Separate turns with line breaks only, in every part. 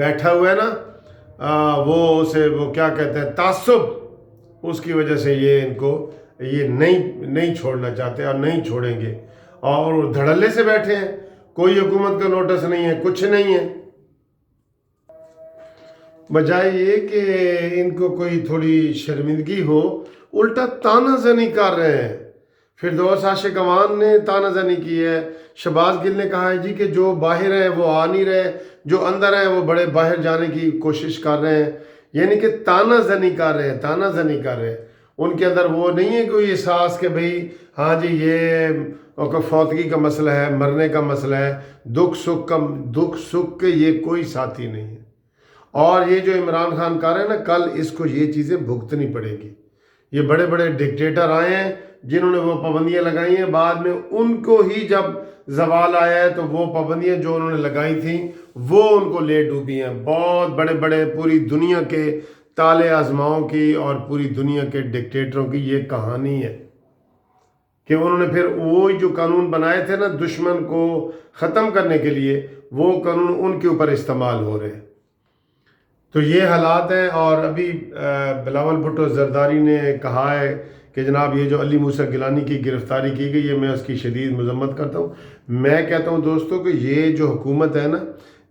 بیٹھا ہوا ہے نا وہ اسے وہ کیا کہتے ہیں تعصب، اس کی وجہ سے یہ ان کو یہ نہیں چھوڑنا چاہتے اور نہیں چھوڑیں گے، اور وہ دھڑلے سے بیٹھے ہیں، کوئی حکومت کا نوٹس نہیں ہے، کچھ نہیں ہے، بجائے یہ کہ ان کو کوئی تھوڑی شرمندگی ہو، الٹا تانا زنی کر رہے ہیں۔ فردوس عاشق عوان نے تانا زنی کی ہے، شہباز گل نے کہا ہے جی کہ جو باہر ہیں وہ آ نہیں رہے، جو اندر ہیں وہ بڑے باہر جانے کی کوشش کر رہے ہیں، یعنی کہ تانا زنی کر رہے ہیں، تانا زنی کر رہے ہیں۔ ان کے اندر وہ نہیں ہے کوئی احساس کہ بھئی ہاں جی یہ فوتگی کا مسئلہ ہے، مرنے کا مسئلہ ہے، دکھ سکھ کے یہ کوئی ساتھی نہیں ہے۔ اور یہ جو عمران خان کر رہے ہیں نا، کل اس کو یہ چیزیں بھگتنی پڑے گی۔ یہ بڑے بڑے ڈکٹیٹر آئے ہیں جنہوں نے وہ پابندیاں لگائی ہیں، بعد میں ان کو ہی جب زوال آیا ہے تو وہ پابندیاں جو انہوں نے لگائی تھیں وہ ان کو لے ڈوبی ہیں۔ بہت بڑے بڑے پوری دنیا کے تالے آزماؤں کی اور پوری دنیا کے ڈکٹیٹروں کی یہ کہانی ہے کہ انہوں نے پھر وہی جو قانون بنائے تھے نا دشمن کو ختم کرنے کے لیے، وہ قانون ان کے اوپر استعمال ہو رہے ہیں۔ تو یہ حالات ہیں۔ اور ابھی بلاول بھٹو زرداری نے کہا ہے کہ جناب یہ جو علی موسیٰ گیلانی کی گرفتاری کی گئی ہے، میں اس کی شدید مذمت کرتا ہوں۔ میں کہتا ہوں دوستوں کہ یہ جو حکومت ہے نا،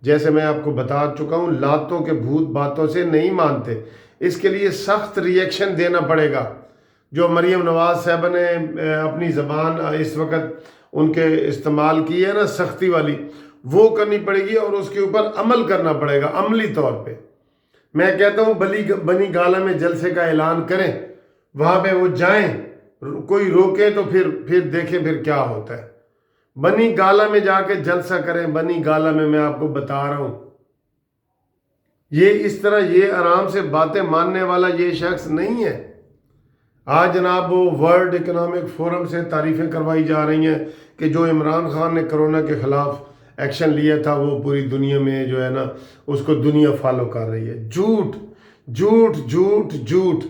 جیسے میں آپ کو بتا چکا ہوں، لاتوں کے بھوت باتوں سے نہیں مانتے، اس کے لیے سخت ری ایکشن دینا پڑے گا۔ جو مریم نواز صاحبہ نے اپنی زبان اس وقت ان کے استعمال کی ہے نا سختی والی، وہ کرنی پڑے گی اور اس کے اوپر عمل کرنا پڑے گا عملی طور پہ۔ میں کہتا ہوں بنی گالہ میں جلسے کا اعلان کریں، وہاں پہ وہ جائیں، کوئی روکے تو پھر دیکھیں پھر کیا ہوتا ہے۔ بنی گالہ میں جا کے جلسہ کریں، بنی گالہ میں آپ کو بتا رہا ہوں، یہ اس طرح یہ آرام سے باتیں ماننے والا یہ شخص نہیں ہے۔ آج جناب وہ ورلڈ اکنامک فورم سے تعریفیں کروائی جا رہی ہیں کہ جو عمران خان نے کرونا کے خلاف ایکشن لیا تھا وہ پوری دنیا میں جو ہے نا اس کو دنیا فالو کر رہی ہے۔ جھوٹ جھوٹ جھوٹ جھوٹ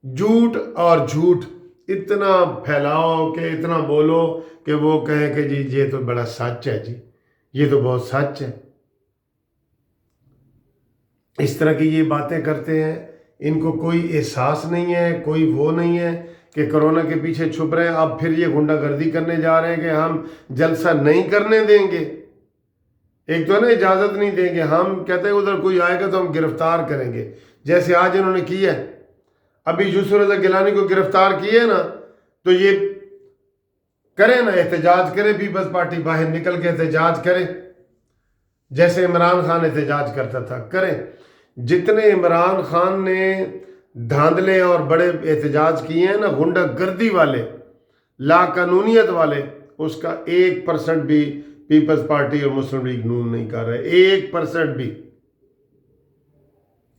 جھوٹ اور جھوٹ اتنا پھیلاؤ کہ اتنا بولو کہ وہ کہیں کہ جی یہ تو بڑا سچ ہے، جی یہ تو بہت سچ ہے۔ اس طرح کی یہ باتیں کرتے ہیں، ان کو کوئی احساس نہیں ہے، کوئی وہ نہیں ہے کہ کرونا کے پیچھے چھپ رہے ہیں۔ اب پھر یہ غنڈہ گردی کرنے جا رہے ہیں کہ ہم جلسہ نہیں کرنے دیں گے، ایک تو ہے نا اجازت نہیں دیں گے، ہم کہتے ہیں ادھر کوئی آئے گا تو ہم گرفتار کریں گے، جیسے آج انہوں نے کیا ہے۔ ابھی یوسف رضا گیلانی کو گرفتار کیے نا تو یہ کرے نا، احتجاج کرے، پیپلز پارٹی باہر نکل کے احتجاج کرے جیسے عمران خان احتجاج کرتا تھا، کریں۔ جتنے عمران خان نے دھاندلے اور بڑے احتجاج کیے ہیں نا غنڈہ گردی والے، لا قانونیت والے، اس کا 1% بھی پیپلز پارٹی اور مسلم لیگ نون نہیں کر رہے، 1% بھی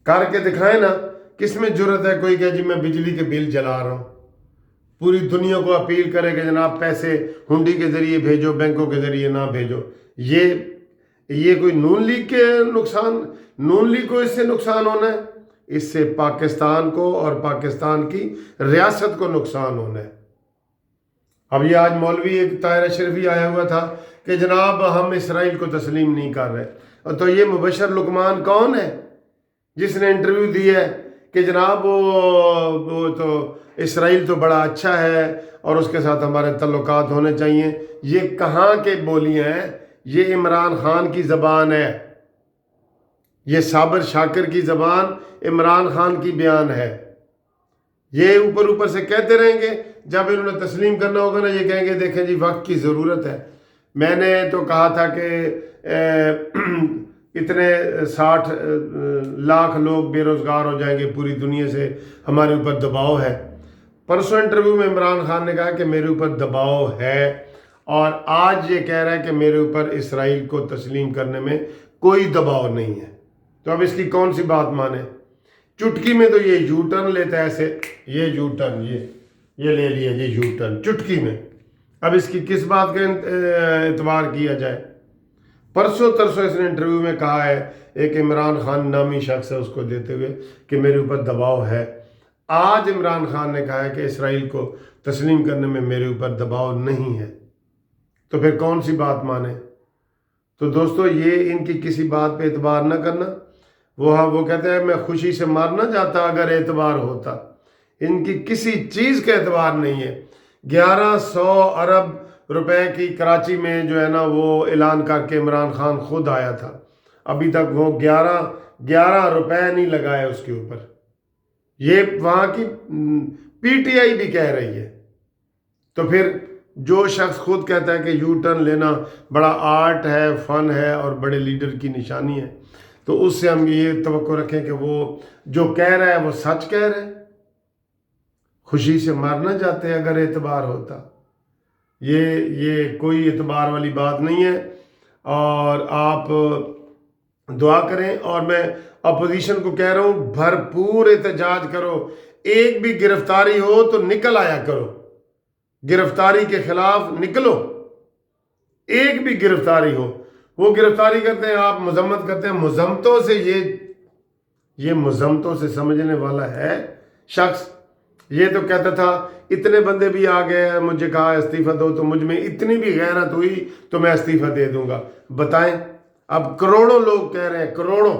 کر کے دکھائے نا۔ کس میں جرت ہے کوئی کہ جی میں بجلی کے بل جلا رہا ہوں، پوری دنیا کو اپیل کرے کہ جناب پیسے ہنڈی کے ذریعے بھیجو، بینکوں کے ذریعے نہ بھیجو۔ یہ کوئی نون لیگ کے نقصان، نون لیگ کو اس سے نقصان ہونا ہے؟ اس سے پاکستان کو اور پاکستان کی ریاست کو نقصان ہونا ہے۔ اب یہ آج مولوی ایک طاہر اشرفی آیا ہوا تھا کہ جناب ہم اسرائیل کو تسلیم نہیں کر رہے، اور تو یہ مبشر لقمان کون ہے جس نے انٹرویو دی ہے کہ جناب وہ تو اسرائیل تو بڑا اچھا ہے اور اس کے ساتھ ہمارے تعلقات ہونے چاہیے؟ یہ کہاں کے بولیاں ہیں؟ یہ عمران خان کی زبان ہے، یہ صابر شاکر کی زبان عمران خان کی بیان ہے۔ یہ اوپر اوپر سے کہتے رہیں گے، جب انہوں نے تسلیم کرنا ہوگا نا یہ کہیں گے دیکھیں جی وقت کی ضرورت ہے۔ میں نے تو کہا تھا کہ اتنے 60 لاکھ لوگ بے روزگار ہو جائیں گے پوری دنیا سے، ہمارے اوپر دباؤ ہے۔ پرسوں انٹرویو میں عمران خان نے کہا کہ میرے اوپر دباؤ ہے، اور آج یہ کہہ رہا ہے کہ میرے اوپر اسرائیل کو تسلیم کرنے میں کوئی دباؤ نہیں ہے۔ تو اب اس کی کون سی بات مانے؟ چٹکی میں تو یہ یو ٹرن لیتا ہے، ایسے یہ یو ٹرن یہ لے لیا، یہ یو ٹرن چٹکی میں۔ اب اس کی کس بات کا اعتبار کیا جائے؟ پرسوں ترسوں اس نے انٹرویو میں کہا ہے، ایک عمران خان نامی شخص ہے اس کو دیتے ہوئے، کہ میرے اوپر دباؤ ہے۔ آج عمران خان نے کہا ہے کہ اسرائیل کو تسلیم کرنے میں میرے اوپر دباؤ نہیں ہے۔ تو پھر کون سی بات مانے؟ تو دوستو یہ ان کی کسی بات پہ اعتبار نہ کرنا. وہ کہتے ہیں میں خوشی سے مر نہ جاتا اگر اعتبار ہوتا. ان کی کسی چیز کا اعتبار نہیں ہے. 1100 ارب روپے کی کراچی میں جو ہے نا وہ اعلان کر کے عمران خان خود آیا تھا. ابھی تک وہ 11 روپے نہیں لگائے اس کے اوپر. یہ وہاں کی پی ٹی آئی بھی کہہ رہی ہے. تو پھر جو شخص خود کہتا ہے کہ یو ٹرن لینا بڑا آرٹ ہے، فن ہے اور بڑے لیڈر کی نشانی ہے، تو اس سے ہم یہ توقع رکھیں کہ وہ جو کہہ رہا ہے وہ سچ کہہ رہا ہے. خوشی سے مر نہ جاتے اگر اعتبار ہوتا. یہ کوئی اعتبار والی بات نہیں ہے. اور آپ دعا کریں. اور میں اپوزیشن کو کہہ رہا ہوں بھرپور احتجاج کرو. ایک بھی گرفتاری ہو تو نکل آیا کرو. گرفتاری کے خلاف نکلو. ایک بھی گرفتاری ہو. وہ گرفتاری کرتے ہیں، آپ مذمت کرتے ہیں. مذمتوں سے یہ مذمتوں سے سمجھنے والا ہے شخص. یہ تو کہتا تھا اتنے بندے بھی آ گئے مجھے کہا استعفیٰ دو، تو مجھ میں اتنی بھی غیرت ہوئی تو میں استعفیٰ دے دوں گا. بتائیں. اب کروڑوں لوگ کہہ رہے ہیں، کروڑوں،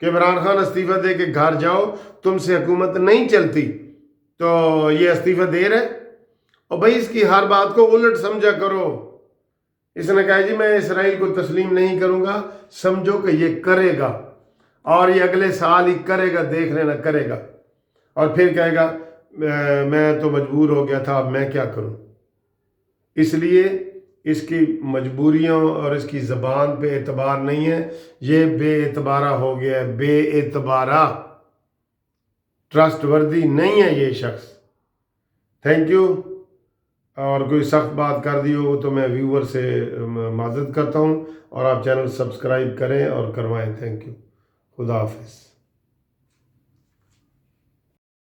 کہ عمران خان استعفیٰ دے کے گھر جاؤ، تم سے حکومت نہیں چلتی. تو یہ استعفیٰ دے رہے. اور بھائی اس کی ہر بات کو الٹ سمجھا کرو. اس نے کہا جی میں اسرائیل کو تسلیم نہیں کروں گا. سمجھو کہ یہ کرے گا، اور یہ اگلے سال ہی کرے گا. دیکھ لینا کرے گا. اور پھر کہے گا میں تو مجبور ہو گیا تھا، اب میں کیا کروں. اس لیے اس کی مجبوریوں اور اس کی زبان پہ اعتبار نہیں ہے. یہ بے اعتبارہ ہو گیا ہے. بے اعتبارہ، ٹرسٹ وردی نہیں ہے یہ شخص. Thank you. اور کوئی سخت بات کر دی ہو تو میں ویور سے معذرت کرتا ہوں. اور آپ چینل سبسکرائب کریں اور کروائیں. Thank you. خدا حافظ.